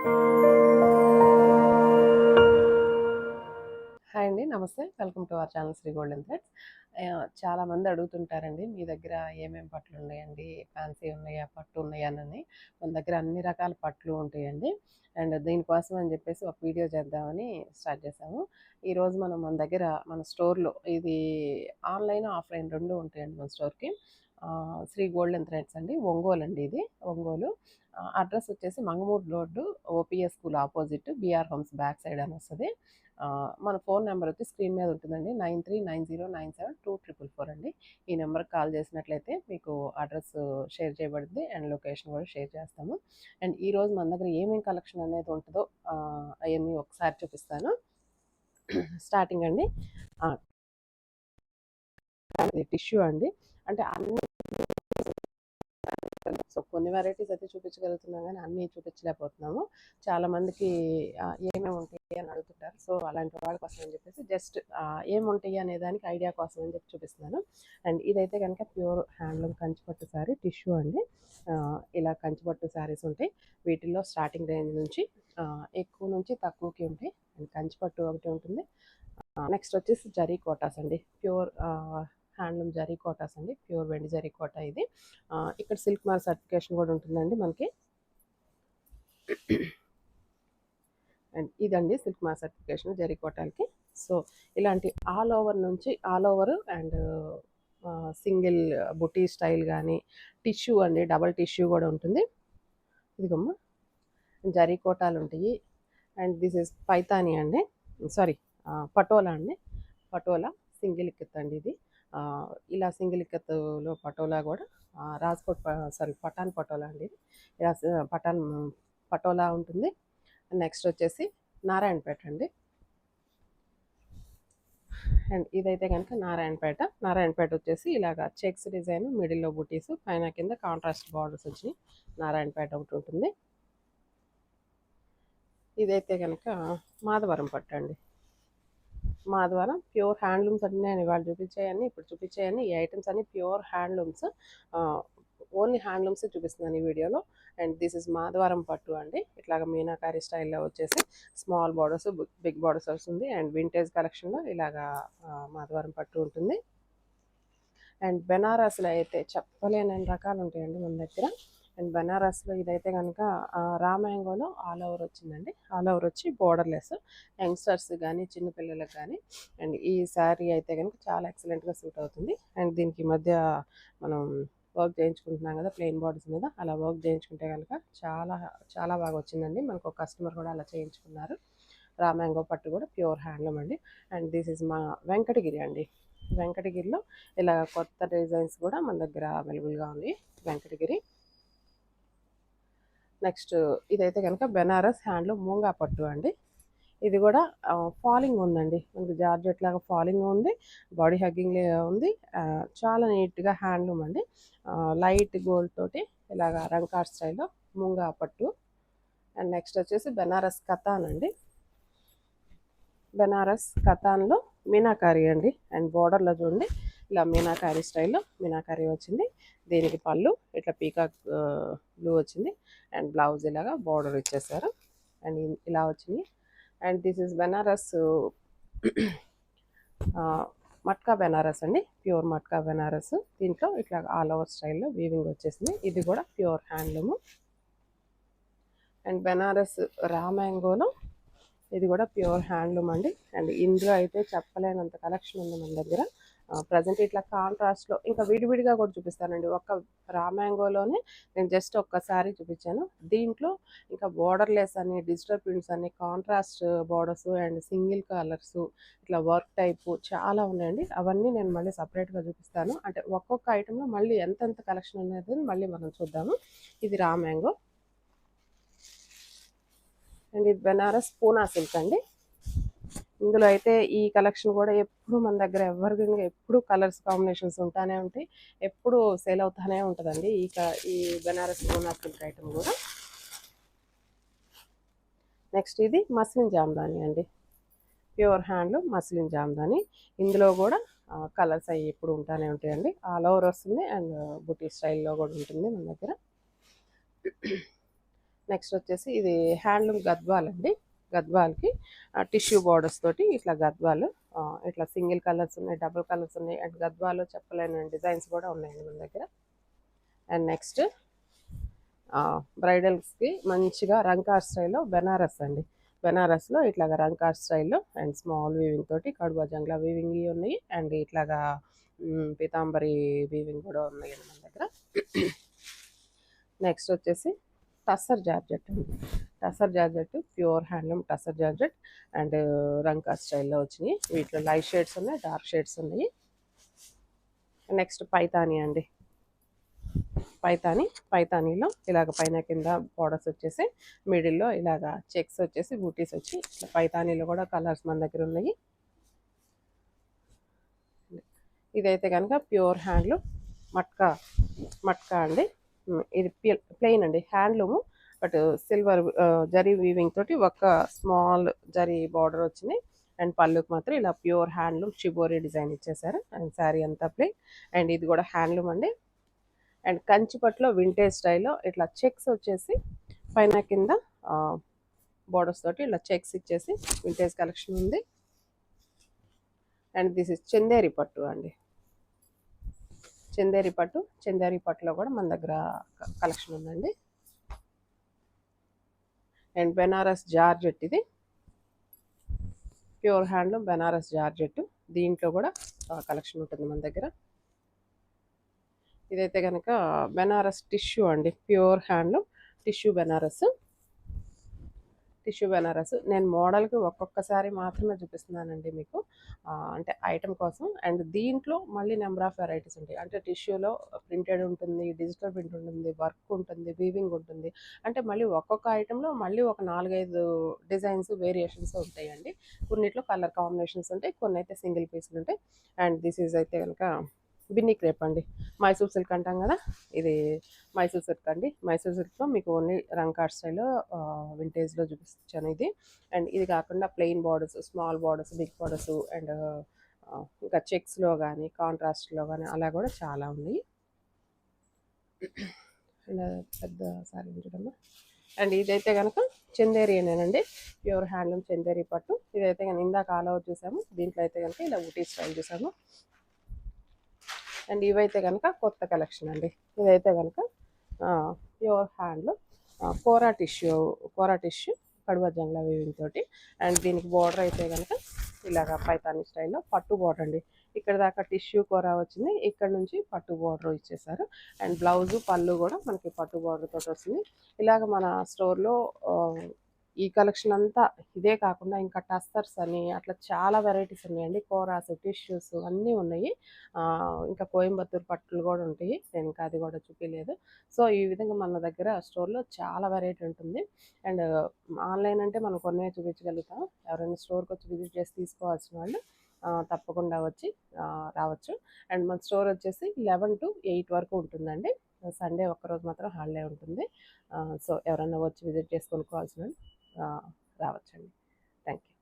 Hi అండి. నమస్తే. Welcome to our channel Sri golden threads. చాలామంది అడుగుతుంటారండి, మీ దగ్గర ఏమేమి పట్లు ఉన్నాయండి? ఫ్యాన్సీ ఉన్నాయా? పట్టు ఉన్నాయా? అని. మన దగ్గర అన్ని రకాల పట్లు ఉంటాయండి. అండ్ దీనికోసం అని చెప్పేసి ఒక వీడియో చేద్దామని స్టార్ట్ చేసాము. ఈరోజు మన దగ్గర మన స్టోర్లో ఇది ఆన్లైన్, ఆఫ్లైన్ రెండు ఉంటాయండి మన స్టోర్కి. శ్రీ గోల్డెన్ థ్రెడ్స్ అండి, ఒంగోలు అండి. ఇది ఒంగోలు. అడ్రస్ వచ్చేసి Mangamuru road, OPS school opposite, BR homes back side అని వస్తుంది. మన ఫోన్ నెంబర్ వచ్చి స్క్రీన్ మీద ఉంటుందండి, 9390972444 అండి. ఈ నెంబర్కి కాల్ చేసినట్లయితే మీకు అడ్రస్ షేర్ చేయబడుతుంది అండ్ లొకేషన్ కూడా షేర్ చేస్తాము. అండ్ ఈరోజు మన దగ్గర ఏమేమి కలెక్షన్ అనేది ఉంటుందో అవన్నీ ఒకసారి చూపిస్తాను. స్టార్టింగ్ అండి, టిష్యూ అండి. అంటే అన్ని సో కొన్ని వెరైటీస్ అయితే చూపించగలుగుతున్నాం, కానీ అన్నీ చూపించలేకపోతున్నాము. చాలామందికి ఏమేమి ఉంటాయి అని అడుగుతుంటారు. సో అలాంటి వాళ్ళ కోసం అని చెప్పేసి జస్ట్ ఏముంటాయి అనే దానికి ఐడియా కోసం అని చెప్పి చూపిస్తున్నాను. అండ్ ఇదైతే కనుక ప్యూర్ హ్యాండ్లూమ్ కంచిపట్టు శారీ టిష్యూ అండి. ఇలా కంచిపట్టు శారీస్ ఉంటాయి. వీటిల్లో స్టార్టింగ్ రేంజ్ నుంచి ఎక్కువ నుంచి తక్కువకి ఉంటాయి. అండ్ కంచిపట్టు ఒకటి ఉంటుంది. నెక్స్ట్ వచ్చేసి జరీ కోటాస్ అండి, ప్యూర్ హ్యాండ్లూమ్ జరీ కోటాస్ అండి, ప్యూర్ వెండి జరీ కోటా ఇది. ఇక్కడ సిల్క్ మార్క్ సర్టిఫికేషన్ కూడా ఉంటుందండి మనకి. అండ్ ఇదండి సిల్క్ మార్క్ సర్టిఫికేషన్ జరీ కోటాలకి. సో ఇలాంటి ఆల్ ఓవర్ నుంచి ఆల్ ఓవర్ అండ్ సింగిల్ బుటీ స్టైల్ కానీ టిష్యూ అండి, డబల్ టిష్యూ కూడా ఉంటుంది. ఇదిగమ్మ జరీ కోటాలు ఉంటాయి. అండ్ దిస్ ఇస్ పైతాని అండి, సారీ పటోలా అండి. పటోలా సింగిల్ ఇక్కత్ అండి ఇది. ఇలా సింగిల్ ఇక్కత్తులో పటోలా కూడా రాజ్కోట్ పఠాన్ పటోలా అండి. ఇలా పటోలా ఉంటుంది. నెక్స్ట్ వచ్చేసి నారాయణపేట అండి. అండ్ ఇదైతే కనుక నారాయణపేట వచ్చేసి ఇలాగా చెక్స్ డిజైన్, మిడిల్లో బుటీస్, పైన కింద కాంట్రాస్ట్ బార్డర్స్ వచ్చి నారాయణపేట ఒకటి ఉంటుంది. ఇదైతే కనుక మాధవరం పట్టు అండి. మాధవరం ప్యూర్ హ్యాండ్లూమ్స్ అన్నీ నేను ఇవాళ చూపించాయని ఇప్పుడు చూపించాయని ఈ ఐటమ్స్ అన్ని ప్యూర్ హ్యాండ్లూమ్స్, ఓన్లీ హ్యాండ్లూమ్స్ చూపిస్తున్నాను ఈ వీడియోలో. అండ్ దిస్ ఇస్ మాధవరం పట్టు అండి. ఇట్లాగ మీనాకారి స్టైల్లో వచ్చేసి స్మాల్ బార్డర్స్, బిగ్ బార్డర్స్ వస్తుంది. అండ్ వింటేజ్ కలెక్షన్లో ఇలాగా మాధవరం పట్టు ఉంటుంది. అండ్ బెనారస్లో అయితే చెప్పలేని రకాలు ఉంటాయండి మన దగ్గర. అండ్ బెనారస్లో ఇదైతే కనుక రా మ్యాంగోలో ఆల్ ఓవర్ వచ్చిందండి. ఆల్ ఓవర్ వచ్చి బోర్డర్లెస్, యంగ్స్టర్స్ కానీ చిన్నపిల్లలకు కానీ. అండ్ ఈ శారీ అయితే కనుక చాలా ఎక్సలెంట్గా సూట్ అవుతుంది. అండ్ దీనికి మధ్య మనం వర్క్ చేయించుకుంటున్నాం కదా ప్లెయిన్ బార్డర్స్ మీద, అలా వర్క్ చేయించుకుంటే కనుక చాలా చాలా బాగా వచ్చిందండి. మనకు ఒక కస్టమర్ కూడా అలా చేయించుకున్నారు. రా మ్యాంగో పట్టు కూడా ప్యూర్ హ్యాండ్లూమ్ అండి. అండ్ దిస్ ఇస్ మా వెంకటగిరి అండి. వెంకటగిరిలో ఇలా కొత్త డిజైన్స్ కూడా మన దగ్గర అవైలబుల్గా ఉంది. వెంకటగిరి. నెక్స్ట్ ఇదైతే కనుక బెనారస్ హ్యాండ్లూమ్ మూంగా పట్టు అండి. ఇది కూడా ఫాలింగ్ ఉందండి, మనకి జార్జెట్ లాగా ఫాలింగ్ ఉంది, బాడీ హగ్గింగ్ ఉంది. చాలా నీట్గా హ్యాండ్లూమ్ అండి. లైట్ గోల్డ్ తోటి ఇలాగ రంకార్ స్టైల్లో మూంగా పట్టు. అండ్ నెక్స్ట్ వచ్చేసి బెనారస్ కథాన్ అండి. బెనారస్ కథాన్లో మీనాకారి అండి. అండ్ బోర్డర్లో చూడండి ఇలా మీనాకారి స్టైల్లో మీనాకారి వచ్చింది. దీనికి పళ్ళు ఇట్లా పీకాక్ బ్లూ వచ్చింది. అండ్ బ్లౌజ్ ఇలాగా బోర్డర్ ఇచ్చేసారు. అండ్ ఇలా వచ్చింది. And this is Banaras matka Banaras అండి, ప్యూర్ మట్కా బెనారస్. దీంట్లో ఇట్లా ఆల్ ఓవర్ స్టైల్లో వీవింగ్ వచ్చేసింది. ఇది కూడా ప్యూర్ హ్యాండ్లూము. అండ్ బెనారస్ రా మ్యాంగోలో ఇది కూడా ప్యూర్ హ్యాండ్లూమ్ అండి. అండ్ ఇందులో అయితే చెప్పలేనంత కలెక్షన్ ఉంది మన దగ్గర. ప్రజెంట్ ఇట్లా కాంట్రాస్ట్లో ఇంకా విడివిడిగా కూడా చూపిస్తానండి. ఒక రా మ్యాంగోలోనే నేను జస్ట్ ఒక్కసారి చూపించాను. దీంట్లో ఇంకా బోర్డర్లెస్ అని, డిజిటల్ ప్రింట్స్ అని, contrast borders and single colours, ఇట్లా వర్క్ టైపు చాలా ఉన్నాయండి. అవన్నీ నేను మళ్ళీ సపరేట్గా చూపిస్తాను. అంటే ఒక్కొక్క ఐటెంలో మళ్ళీ ఎంతెంత కలెక్షన్ అనేది మళ్ళీ మనం చూద్దాము. ఇది రా మ్యాంగో. అండ్ ఇది బెనారస్ పూనా సిల్క్ అండి. ఇందులో అయితే ఈ కలెక్షన్ కూడా ఎప్పుడు మన దగ్గర ఎవరికైనా ఎప్పుడు కలర్స్ కాంబినేషన్స్ ఉంటానే ఉంటాయి, ఎప్పుడు సేల్ అవుతానే ఉంటుందండి ఈ బెనారస్ పూనా సిల్క్ ఐటమ్ కూడా. నెక్స్ట్ ఇది మస్లిన్ జామ్దాని అండి, ప్యూర్ హ్యాండ్లు మస్లిన్ జామ్దాని. ఇందులో కూడా కలర్స్ అవి ఎప్పుడు ఉంటానే ఉంటాయండి. ఆల్ ఓవర్ వస్తుంది అండ్ బుటీ స్టైల్లో కూడా ఉంటుంది మన దగ్గర. నెక్స్ట్ వచ్చేసి ఇది హ్యాండ్లూమ్ గద్వాల్ అండి. గద్వాల్కి టిష్యూ బార్డర్స్ తోటి ఇట్లా గద్వాలు, ఇట్లా సింగిల్ కలర్స్ ఉన్నాయి, డబుల్ కలర్స్ ఉన్నాయి, అండ్ గద్వాలు చెప్పలేని డిజైన్స్ కూడా ఉన్నాయండి మన దగ్గర. అండ్ నెక్స్ట్ బ్రైడల్స్కి మంచిగా రంకార్ స్టైల్లో బెనారస్ అండి. బెనారస్లో ఇట్లాగా రంకార్ స్టైల్లో అండ్ స్మాల్ వీవింగ్ తోటి కడువా జంగ్లా వీవింగ్ ఉన్నాయి, అండ్ ఇట్లాగా పీతాంబరి వీవింగ్ కూడా ఉన్నాయి మన దగ్గర. నెక్స్ట్ వచ్చేసి టస్సర్ జార్జెట్ అండి. Tussar georgette pure handloom tussar georgette and రంకా స్టైల్లో వచ్చినాయి. వీటిలో లైట్ షేడ్స్ ఉన్నాయి, డార్క్ షేడ్స్ ఉన్నాయి. నెక్స్ట్ పైతానీ అండి. పైతానీలో ఇలాగ పైన కింద బార్డర్స్ వచ్చేసి మిడిల్లో ఇలాగ చెక్స్ వచ్చేసి బూటీస్ వచ్చి ఇట్లా పైతానీలో కూడా కలర్స్ మన దగ్గర ఉన్నాయి. ఇదైతే కనుక ప్యూర్ హ్యాండ్లూమ్ మట్కా అండి. ఇది ప్లెయిన్ అండి, handloom, but silver zari weaving తోటి ఒక స్మాల్ జరీ బార్డర్ వచ్చింది. అండ్ పళ్ళుకి మాత్రం ఇలా ప్యూర్ హ్యాండ్లూమ్ షిబోరి డిజైన్ ఇచ్చేసారు. అండ్ శారీ అంతా ప్లెయిన్. అండ్ ఇది కూడా హ్యాండ్లూమ్ అండి. అండ్ కంచిపట్లో వింటేజ్ స్టైల్లో ఇట్లా చెక్స్ వచ్చేసి పైన కింద బార్డర్స్ తోటి ఇలా చెక్స్ ఇచ్చేసి వింటేజ్ కలెక్షన్ ఉంది. అండ్ దిస్ ఇస్ చందేరి పట్టు అండి. చందేరి పట్టులో కూడా మన దగ్గర కలెక్షన్ ఉందండి. అండ్ బెనారస్ జార్జెట్, ఇది ప్యూర్ హ్యాండ్లూమ్ బెనారస్ జార్జెట్, దీంట్లో కూడా కలెక్షన్ ఉంటుంది మన దగ్గర. ఇదైతే కనుక బెనారస్ టిష్యూ అండి, ప్యూర్ హ్యాండ్లూమ్ టిష్యూ బెనారస్. నేను మోడల్కి ఒక్కొక్కసారి మాత్రమే చూపిస్తున్నానండి మీకు, అంటే ఐటమ్ కోసం. అండ్ దీంట్లో మళ్ళీ నెంబర్ ఆఫ్ వెరైటీస్ ఉంటాయి. అంటే టిష్యూలో ప్రింటెడ్ ఉంటుంది, డిజిటల్ ప్రింట్ ఉంటుంది, వర్క్ ఉంటుంది, వీవింగ్ ఉంటుంది. అంటే మళ్ళీ ఒక్కొక్క ఐటెంలో మళ్ళీ ఒక 4-5 డిజైన్స్ వేరియేషన్స్ ఉంటాయండి. కొన్నిట్లో కలర్ కాంబినేషన్స్ ఉంటాయి, కొన్ని అయితే సింగిల్ పీసులు ఉంటాయి. అండ్ దిస్ ఈజ్ అయితే కనుక బిన్నీ క్రేప్ అండి. మైసూర్ సిల్క్ అంటాం కదా, ఇది మైసూర్ సిల్క్ అండి. మైసూర్ సిల్క్లో మీకు ఓన్లీ రంకార్ స్టైల్లో వింటేజ్లో చూపించాను ఇది. అండ్ ఇది కాకుండా plain borders, small borders, big borders, and ఇంకా చెక్స్లో కానీ కాంట్రాస్ట్లో కానీ అలా కూడా చాలా ఉన్నాయి. అండ్ పెద్ద సారీ చూడమ్మా. అండ్ ఇదైతే కనుక చందేరినేనండి, ప్యూర్ హ్యాండ్లూమ్ చందేరి పట్టు. ఇదైతే కనుక ఇందాక ఆల్ ఓవర్ చూసాము, దీంట్లో అయితే కనుక ఇలా ఊటీ స్టైల్ చూసాము. అండ్ ఇవైతే కనుక కొత్త కలెక్షన్ అండి. ఇదైతే కనుక ప్యూర్ హ్యాండ్లూమ్ కోరా టిష్యూ కడువా జంగ్లా వీవింగ్ తోటి. అండ్ దీనికి బార్డర్ అయితే కనుక ఇలాగా పైతాని స్టైల్లో పట్టు బార్డర్ అండి. ఇక్కడ దాకా టిష్యూ కోరా వచ్చింది, ఇక్కడ నుంచి పట్టు బార్డర్ ఇచ్చేసారు. అండ్ బ్లౌజు పళ్ళు కూడా మనకి పట్టు బార్డర్ తోటి వస్తుంది. ఇలాగ మన స్టోర్లో ఈ కలెక్షన్ అంతా ఇదే కాకుండా ఇంకా టస్సర్స్ అని అట్లా చాలా వెరైటీస్ ఉన్నాయండి. కోరాస్, టిష్యూస్ అన్నీ ఉన్నాయి. ఇంకా కోయంబత్తూర్ పట్టులు కూడా ఉంటాయి, నేను ఇంకా అది కూడా చూపించలేదు. సో ఈ విధంగా మన దగ్గర స్టోర్లో చాలా వెరైటీ ఉంటుంది. అండ్ ఆన్లైన్ అంటే మనం కొన్నే చూపించగలుగుతాం. ఎవరైనా స్టోర్కి వచ్చి విజిట్ చేసి తీసుకోవాల్సిన వాళ్ళు తప్పకుండా వచ్చి రావచ్చు. అండ్ మన స్టోర్ వచ్చేసి 11 to 8 వరకు ఉంటుందండి. సండే ఒక్కరోజు మాత్రం హాలిడే ఉంటుంది. సో ఎవరైనా వచ్చి విజిట్ చేసి కొనుక్కోవాల్సిన రావచ్చండి. Thank you.